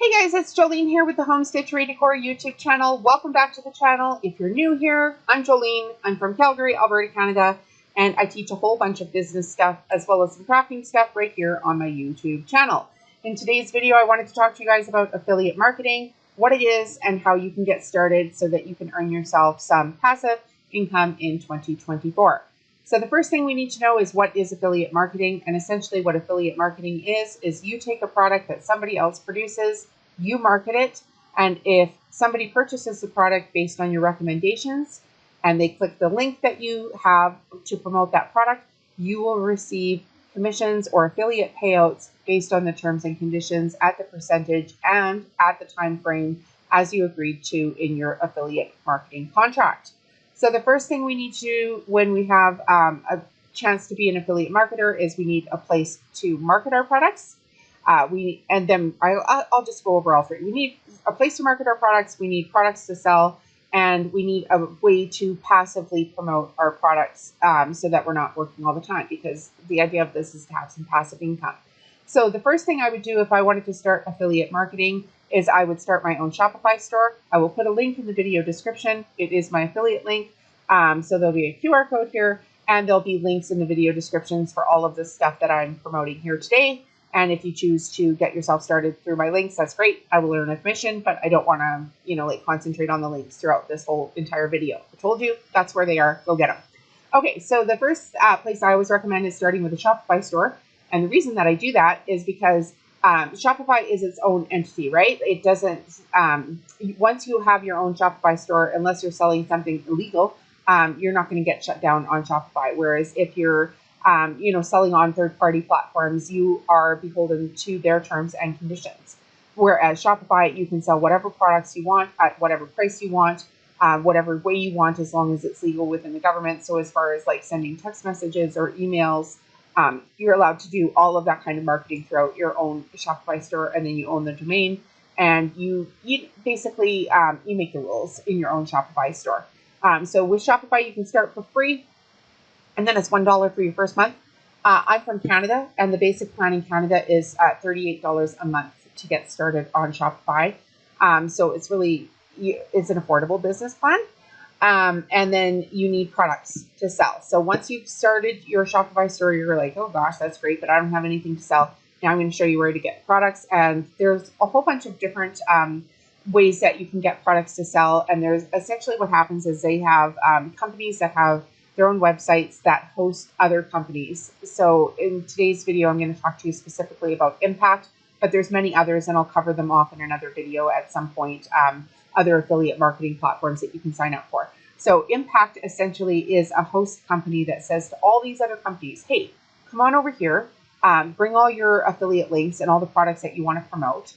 Hey guys, it's Jolene here with the Home Stitch Redecor YouTube channel. Welcome back to the channel. If you're new here, I'm Jolene. I'm from Calgary, Alberta, Canada, and I teach a whole bunch of business stuff as well as some crafting stuff right here on my YouTube channel. In today's video, I wanted to talk to you guys about affiliate marketing, what it is, and how you can get started so that you can earn yourself some passive income in 2024. So the first thing we need to know is what is affiliate marketing, and essentially what affiliate marketing is you take a product that somebody else produces, you market it, and if somebody purchases the product based on your recommendations and they click the link that you have to promote that product, you will receive commissions or affiliate payouts based on the terms and conditions at the percentage and at the time frame as you agreed to in your affiliate marketing contract. So the first thing we need to do when we have a chance to be an affiliate marketer is we need a place to market our products. I'll just go over all three. We need a place to market our products, we need products to sell, and we need a way to passively promote our products so that we're not working all the time, because the idea of this is to have some passive income. So the first thing I would do if I wanted to start affiliate marketing is I would start my own Shopify store. I will put a link in the video description. It is my affiliate link. So there'll be a QR code here, and there'll be links in the video descriptions for all of the stuff that I'm promoting here today. And if you choose to get yourself started through my links, that's great. I will earn a commission, but I don't want to, concentrate on the links throughout this whole entire video. I told you that's where they are. Go get them. Okay, so the first place I always recommend is starting with a Shopify store. And the reason that I do that is because Shopify is its own entity, right? It doesn't, once you have your own Shopify store, unless you're selling something illegal, you're not going to get shut down on Shopify. Whereas if you're, selling on third-party platforms, you are beholden to their terms and conditions. Whereas Shopify, you can sell whatever products you want at whatever price you want, whatever way you want, as long as it's legal within the government. So as far as like sending text messages or emails, you're allowed to do all of that kind of marketing throughout your own Shopify store, and then you own the domain, and you basically you make the rules in your own Shopify store. So with Shopify, you can start for free, and then it's $1 for your first month. I'm from Canada, and the basic plan in Canada is $38 a month to get started on Shopify. So it's an affordable business plan. And then you need products to sell. So once you've started your Shopify store, you're like, oh gosh, that's great, but I don't have anything to sell. Now I'm going to show you where to get products. And there's a whole bunch of different ways that you can get products to sell. And there's essentially what happens is they have companies that have their own websites that host other companies. So in today's video, I'm going to talk to you specifically about Impact, but there's many others, and I'll cover them off in another video at some point. Other affiliate marketing platforms that you can sign up for. So Impact essentially is a host company that says to all these other companies, hey, come on over here, bring all your affiliate links and all the products that you want to promote.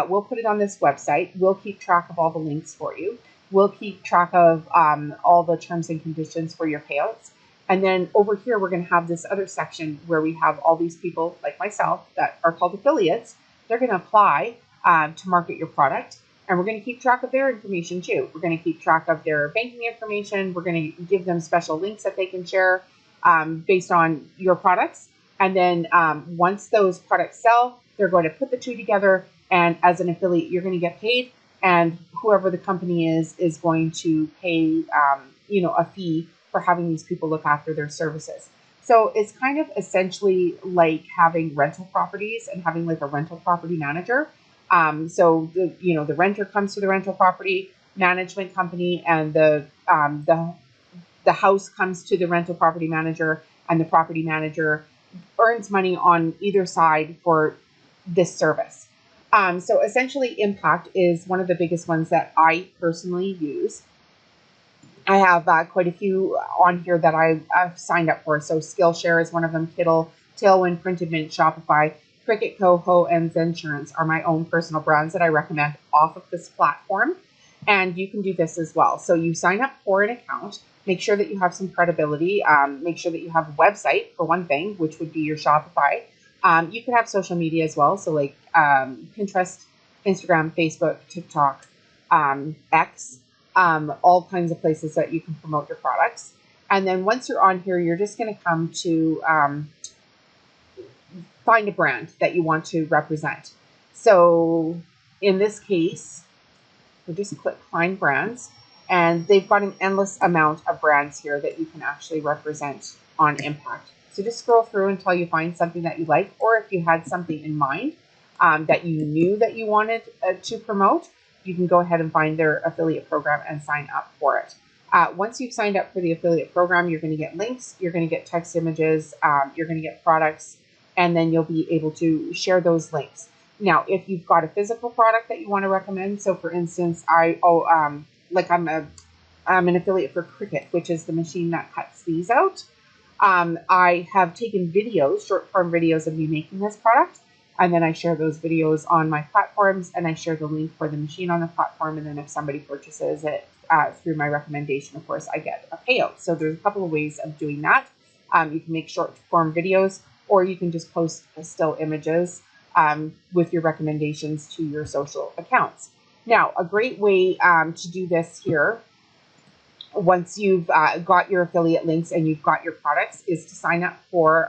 We'll put it on this website. We'll keep track of all the links for you. We'll keep track of all the terms and conditions for your payouts. And then over here, we're going to have this other section where we have all these people like myself that are called affiliates. They're going to apply to market your product. And we're going to keep track of their information too. We're going to keep track of their banking information. We're going to give them special links that they can share based on your products. And then once those products sell, they're going to put the two together. And as an affiliate, you're going to get paid. And whoever the company is going to pay, a fee for having these people look after their services. So it's kind of essentially like having rental properties and having like a rental property manager. So the renter comes to the rental property management company, and the house comes to the rental property manager, and the property manager earns money on either side for this service. So essentially, Impact is one of the biggest ones that I personally use. I have quite a few on here that I've signed up for. So Skillshare is one of them. Kittle, Tailwind, Printed Mint, Shopify, Cricut, Coho, and Zensurance are my own personal brands that I recommend off of this platform. And you can do this as well. So you sign up for an account, make sure that you have some credibility, make sure that you have a website for one thing, which would be your Shopify. You can have social media as well. So like Pinterest, Instagram, Facebook, TikTok, X, all kinds of places that you can promote your products. And then once you're on here, you're just going to come to find a brand that you want to represent. So in this case, we just click find brands, and they've got an endless amount of brands here that you can actually represent on Impact. So just scroll through until you find something that you like, or if you had something in mind that you knew that you wanted to promote, you can go ahead and find their affiliate program and sign up for it. Once you've signed up for the affiliate program, you're going to get links, you're going to get text images, you're going to get products, and then you'll be able to share those links. Now, if you've got a physical product that you want to recommend, so for instance, I'm an affiliate for Cricut, which is the machine that cuts these out. I have taken videos, short form videos of me making this product, and then I share those videos on my platforms, and I share the link for the machine on the platform, and then if somebody purchases it through my recommendation, of course, I get a payout. So there's a couple of ways of doing that. You can make short form videos, or you can just post still images with your recommendations to your social accounts. Now, a great way to do this here, once you've got your affiliate links and you've got your products, is to sign up for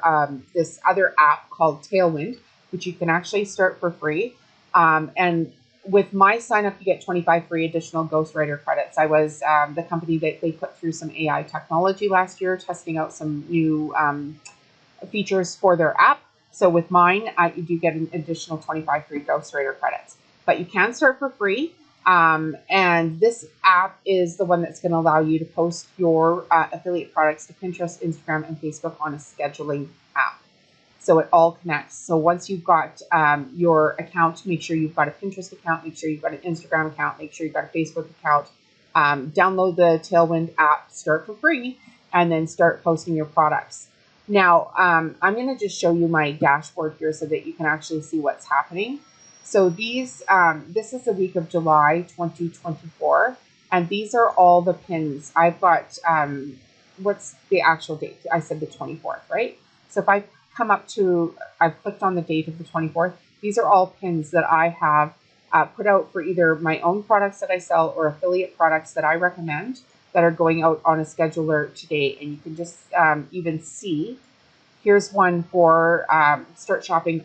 this other app called Tailwind, which you can actually start for free. And with my sign up, you get 25 free additional ghostwriter credits. I was the company that they put through some AI technology last year, testing out some new features for their app. So with mine, you do get an additional 25 free ghostwriter credits. But you can start for free. And this app is the one that's going to allow you to post your affiliate products to Pinterest, Instagram, and Facebook on a scheduling app. So it all connects. So once you've got your account, make sure you've got a Pinterest account, make sure you've got an Instagram account, make sure you've got a Facebook account. Download the Tailwind app, start for free, and then start posting your products. Now, I'm going to just show you my dashboard here so that you can actually see what's happening. So these, this is the week of July 2024, and these are all the pins. I've got, what's the actual date? I said the 24th, right? So if I come up to, I've clicked on the date of the 24th, these are all pins that I have put out for either my own products that I sell or affiliate products that I recommend that are going out on a scheduler today. And you can just even see, here's one for start shopping,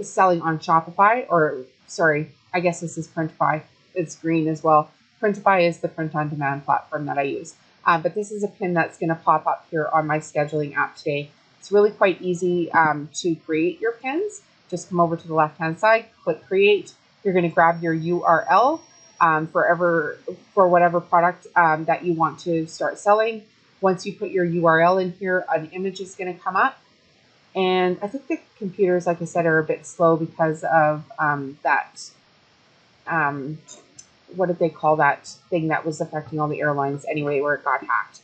selling on Shopify, or sorry, I guess this is Printify. It's green as well. Printify is the print on demand platform that I use. But this is a pin that's going to pop up here on my scheduling app today. It's really quite easy to create your pins. Just come over to the left-hand side, click create. You're going to grab your URL for whatever product that you want to start selling. Once you put your URL in here, an image is going to come up. And I think the computers, like I said, are a bit slow because of that, what did they call that thing that was affecting all the airlines anyway, where it got hacked.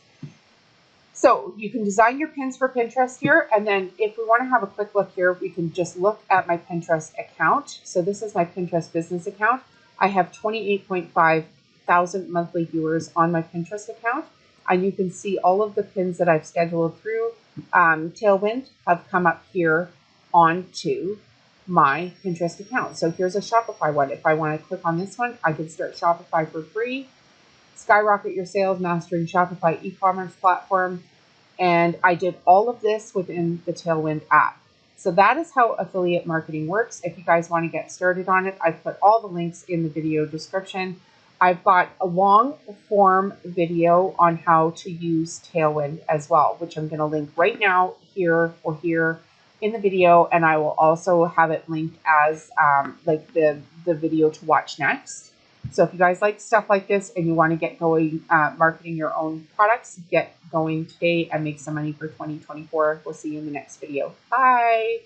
So you can design your pins for Pinterest here. And then if we want to have a quick look here, we can just look at my Pinterest account. So this is my Pinterest business account. I have 28.5 thousand monthly viewers on my Pinterest account. And you can see all of the pins that I've scheduled through Tailwind have come up here onto my Pinterest account. So here's a Shopify one. If I want to click on this one, I can start Shopify for free. Skyrocket your sales, mastering Shopify e-commerce platform. And I did all of this within the Tailwind app. So that is how affiliate marketing works. If you guys want to get started on it, I've put all the links in the video description. I've got a long form video on how to use Tailwind as well, which I'm going to link right now here or here in the video. And I will also have it linked as like the video to watch next. So if you guys like stuff like this and you want to get going marketing your own products, get going today and make some money for 2024. We'll see you in the next video. Bye.